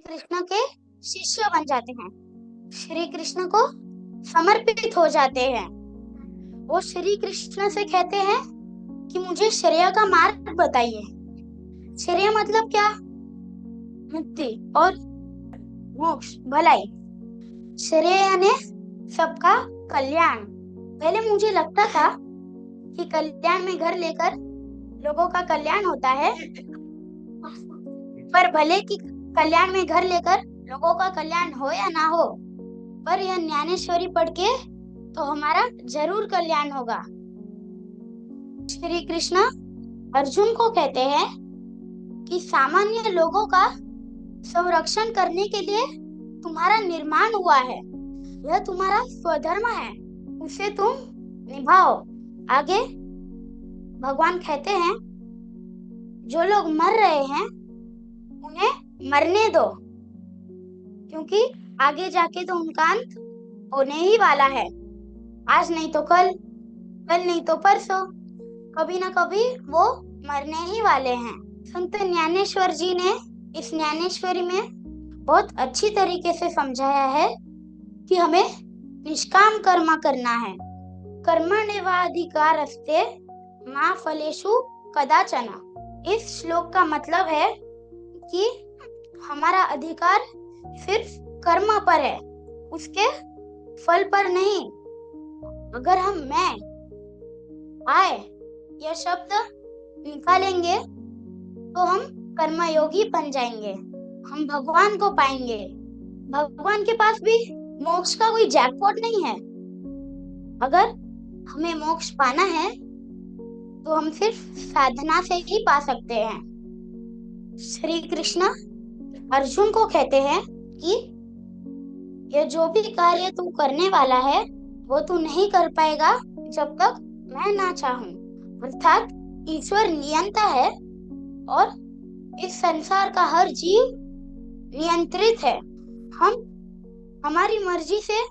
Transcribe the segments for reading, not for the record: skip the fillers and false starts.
कृष्ण के शिष्य बन जाते हैं, श्री कृष्ण को समर्पित हो जाते हैं। वो श्री कृष्ण से कहते हैं कि मुझे श्रेय का मार्ग बताइए। श्रेय मतलब क्या? मुक्ति और मोक्ष, भलाई। श्रेय यानी सबका कल्याण। पहले मुझे लगता था कि कल्याण में घर लेकर लोगों का कल्याण होता है, पर भले कि कल्याण में घर लेकर लोगों का कल्याण हो या ना हो, पर यह ज्ञानेश्वरी पढ़ के तो हमारा जरूर कल्याण होगा। श्री कृष्ण अर्जुन को कहते हैं कि सामान्य लोगों का संरक्षण करने के लिए तुम्हारा निर्माण हुआ है, यह तुम्हारा स्वधर्म है, उसे तुम निभाओ। आगे भगवान कहते हैं जो लोग मर रहे हैं उन्हें मरने दो, क्योंकि आगे जाके तो उनका अंत होने ही वाला है। आज नहीं तो कल, कल नहीं तो परसों, कभी ना कभी वो मरने ही वाले हैं। संत ज्ञानेश्वर जी ने इस ज्ञानेश्वरी में बहुत अच्छी तरीके से समझाया है कि हमें निष्काम कर्म करना है। कर्मण्येवाधिकारस्ते मा फलेषु कदाचन। इस श्लोक का मतलब है कि हमारा अधिकार सिर्फ कर्म पर है, उसके फल पर नहीं। अगर हम मैं आए यह शब्द निकालेंगे तो हम कर्मयोगी बन जाएंगे, हम भगवान को पाएंगे। भगवान के पास भी मोक्ष का कोई जैकपॉट नहीं है। अगर हमें मोक्ष पाना है तो हम सिर्फ साधना से ही पा सकते हैं। श्री कृष्ण अर्जुन को कहते हैं कि ये जो भी कार्य तू करने वाला है वो तू नहीं कर पाएगा जब तक मैं ना चाहूं। अर्थात ईश्वर नियंता है और इस संसार का हर जीव नियंत्रित है। हम हमारी मर्जी से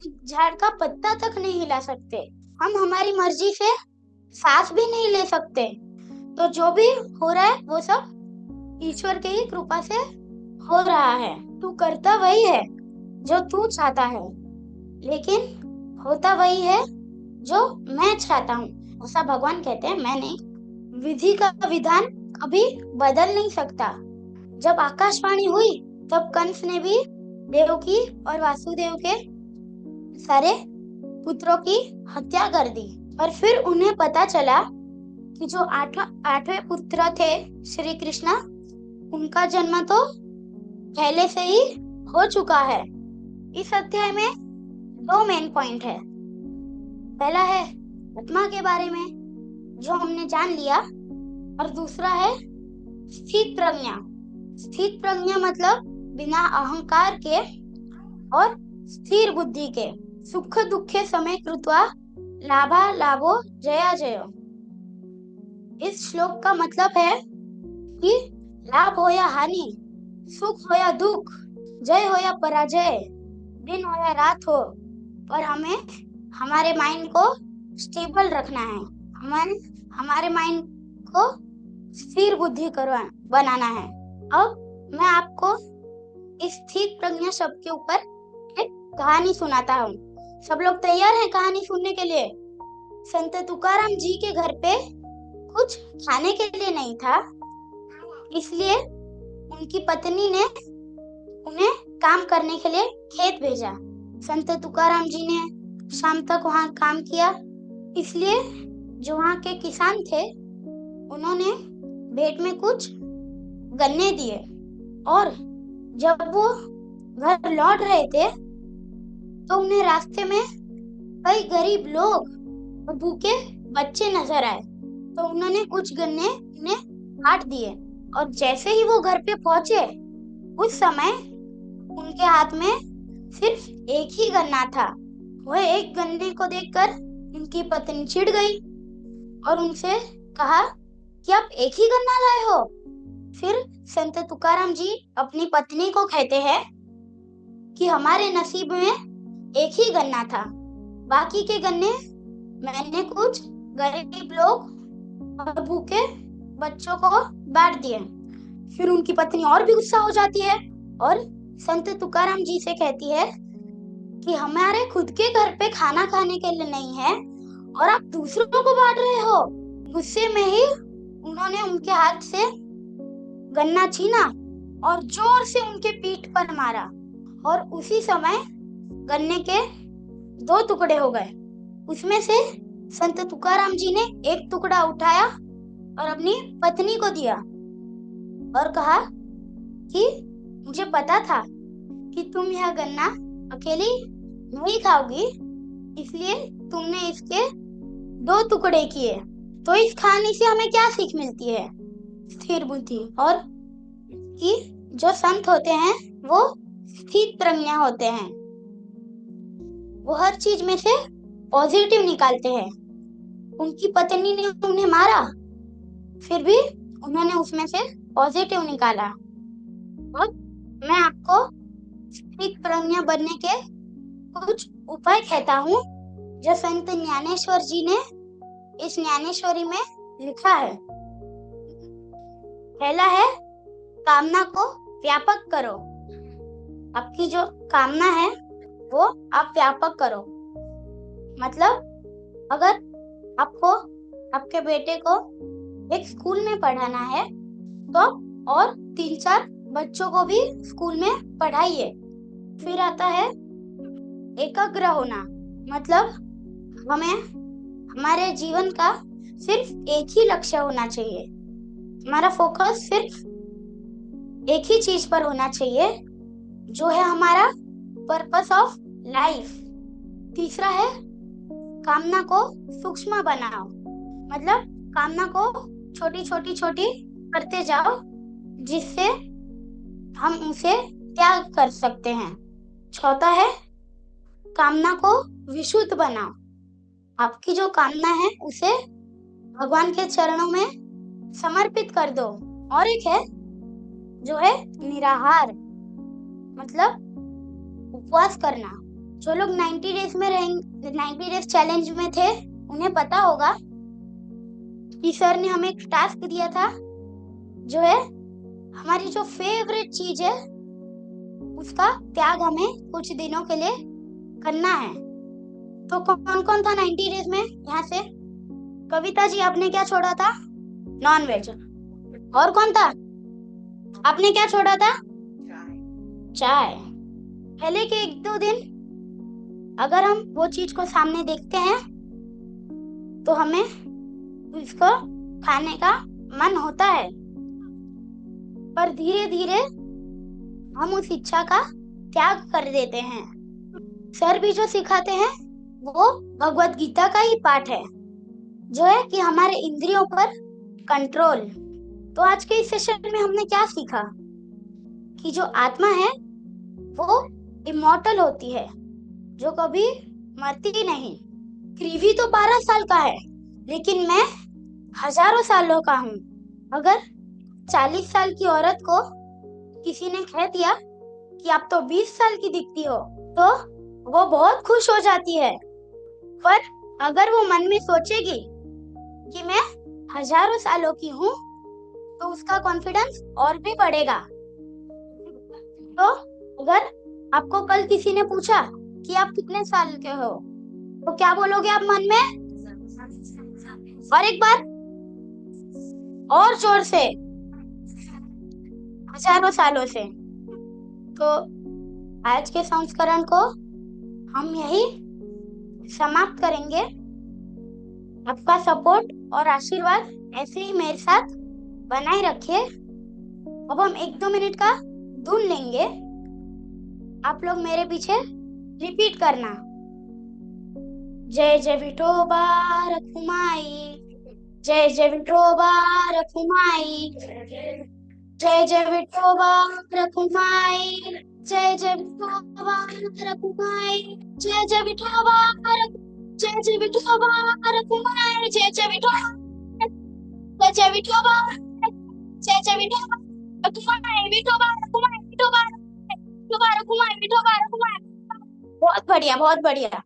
झाड़ का पत्ता तक नहीं हिला सकते, हम हमारी मर्जी से सांस भी नहीं ले सकते। तो जो भी हो रहा है वो सब ईश्वर की ही कृपा से हो रहा है। तू करता वही है जो तू चाहता है, लेकिन होता वही है जो मैं चाहता हूँ, ऐसा भगवान कहते हैं, मैं नहीं। विधि का विधान कभी बदल नहीं सकता। जब आकाशवाणी हुई तब कंस ने भी देवकी और वासुदेव के सारे पुत्रों की हत्या कर दी। और फिर उन्हें पता चला कि जो आठवें पुत्र थे श्री कृष्ण, उनका जन्म तो पहले से ही हो चुका है। इस अध्याय में दो मेन पॉइंट है। पहला है आत्मा के बारे में जो हमने जान लिया, और दूसरा है स्थित प्रज्ञा। स्थित प्रज्ञा मतलब बिना अहंकार के और स्थिर बुद्धि के। सुख दुखे समय कृत्वा लाभा लाभो जया जयो। इस श्लोक का मतलब है कि लाभ हो या हानि, सुख हो या दुख, जय हो या पराजय, दिन हो या रात हो, पर हमें हमारे माइंड को स्टेबल रखना है। हमारे माइंड को स्थिर बुद्धि बनाना है। अब मैं आपको इस स्थित प्रज्ञा शब्द के ऊपर एक कहानी सुनाता हूँ। सब लोग तैयार हैं कहानी सुनने के लिए? संत तुकाराम जी के घर पे कुछ खाने के लिए नहीं था, इसलिए उनकी पत्नी ने उन्हें काम करने के लिए खेत भेजा। संत तुकाराम जी ने शाम तक वहाँ काम किया, इसलिए जो वहाँ के किसान थे उन्होंने भेंट में कुछ गन्ने दिए। और जब वो घर लौट रहे थे तो उन्हें रास्ते में कई गरीब लोग और भूखे बच्चे नजर आए, तो उन्होंने कुछ गन्ने उन्हें बांट दिए। और जैसे ही वो घर पे पहुंचे उस समय उनके हाथ में सिर्फ एक ही गन्ना था। वह एक गन्ने को देखकर उनकी पत्नी चिढ़ गई और उनसे कहा कि आप एक ही गन्ना लाए हो। फिर संत तुकाराम जी अपनी पत्नी को कहते हैं कि हमारे नसीब में एक ही गन्ना था, बाकी के गन्ने मैंने कुछ गरीब लोग और भूखे बच्चों को बांट दिए। फिर उनकी पत्नी और भी गुस्सा हो जाती है और संत तुकाराम जी से कहती है कि हमारे खुद के घर पे खाना खाने के लिए नहीं है और आप दूसरों को बांट रहे हो। गुस्से में ही उन्होंने उनके हाथ से गन्ना छीना और जोर से उनके पीठ पर मारा और उसी समय गन्ने के 2 टुकड़े हो गए। उसमें से संत तुकाराम जी ने एक टुकड़ा उठाया और अपनी पत्नी को दिया और कहा कि मुझे पता था कि तुम यह गन्ना अकेली नहीं खाओगी, इसलिए तुमने इसके 2 टुकड़े किए। तो इस कहानी से हमें क्या सीख मिलती है? स्थिर बुद्धि, और कि जो संत होते हैं वो स्थित प्रज्ञा होते हैं। वो हर चीज में से पॉजिटिव निकालते हैं। उनकी पत्नी ने उन्हें मारा, फिर भी उन्होंने उसमें से पॉजिटिव निकाला। और मैं आपको स्थित प्रज्ञा बनने के कुछ उपाय कहता हूँ जो संत ज्ञानेश्वर जी ने इस ज्ञानेश्वरी में लिखा है। पहला है, कामना को व्यापक करो। आपकी जो कामना है वो आप व्यापक करो। मतलब अगर आपको आपके बेटे को एक स्कूल में पढ़ाना है तो और 3-4 बच्चों को भी स्कूल में पढ़ाइए। फिर आता है एकाग्र होना। मतलब हमें हमारे जीवन का सिर्फ एक ही लक्ष्य होना चाहिए। हमारा फोकस सिर्फ एक ही चीज पर होना चाहिए जो है हमारा पर्पस ऑफ लाइफ। तीसरा है, कामना को सूक्ष्म बनाओ। मतलब कामना को छोटी करते जाओ जिससे हम उसे त्याग कर सकते हैं। चौथा है, कामना को विशुद्ध बनाओ। आपकी जो कामना है उसे भगवान के चरणों में समर्पित कर दो। और एक है जो है निराहार, मतलब उपवास करना। जो लोग 90 डेज में रहेंगे, 90 डेज चैलेंज में थे, उन्हें पता होगा कि सर ने हमें एक टास्क दिया था जो है हमारी जो फेवरेट चीज है उसका त्याग हमें कुछ दिनों के लिए करना है। तो कौन कौन था 90 डेज में यहाँ से? कविता जी, आपने क्या छोड़ा था? Non veg. और कौन था? आपने क्या छोड़ा था? चाय। पहले के 1-2 दिन अगर हम वो चीज को सामने देखते हैं तो हमें उसको खाने का मन होता है, पर धीरे धीरे हम उस इच्छा का त्याग कर देते हैं। सर भी जो सिखाते हैं वो भगवत गीता का ही पाठ है जो है कि हमारे इंद्रियों पर कंट्रोल। तो आज के इस सेशन में हमने क्या सीखा कि जो आत्मा है वो इमॉर्टल होती है, जो कभी मरती नहीं। क्रीवी तो 12 साल का है लेकिन मैं हजारों सालों का हूँ। अगर 40 साल की औरत को किसी ने कह दिया कि आप तो 20 साल की दिखती हो तो वो बहुत खुश हो जाती है। पर अगर वो मन में सोचेगी कि मैं हजारों सालों की हूँ तो उसका कॉन्फिडेंस और भी बढ़ेगा। तो अगर आपको कल किसी ने पूछा कि आप कितने साल के हो तो क्या बोलोगे आप मन में? और एक बार और जोर से, हजारों सालों से। तो आज के संस्करण को हम यही समाप्त करेंगे। आपका सपोर्ट और आशीर्वाद ऐसे ही मेरे साथ बनाए रखिए। अब हम 1-2 मिनट का धुन लेंगे, आप लोग मेरे पीछे रिपीट करना। जय जय विठोबा रखुमाई, जय जय विठोबा रखुमाई, जय जय विठोबा रखुमाई, जय जय विठोबा रखुमाई, जय जय विठोबा, जय जय विठोबा रखुमाई, जय जय विठोबा, जय जय विठोबा, जय जय विठोबा रखुमाई, विठोबा रखुमाई, विठोबा रखुमाई, विठोबा रखुमाई। बहुत बढ़िया, बहुत बढ़िया।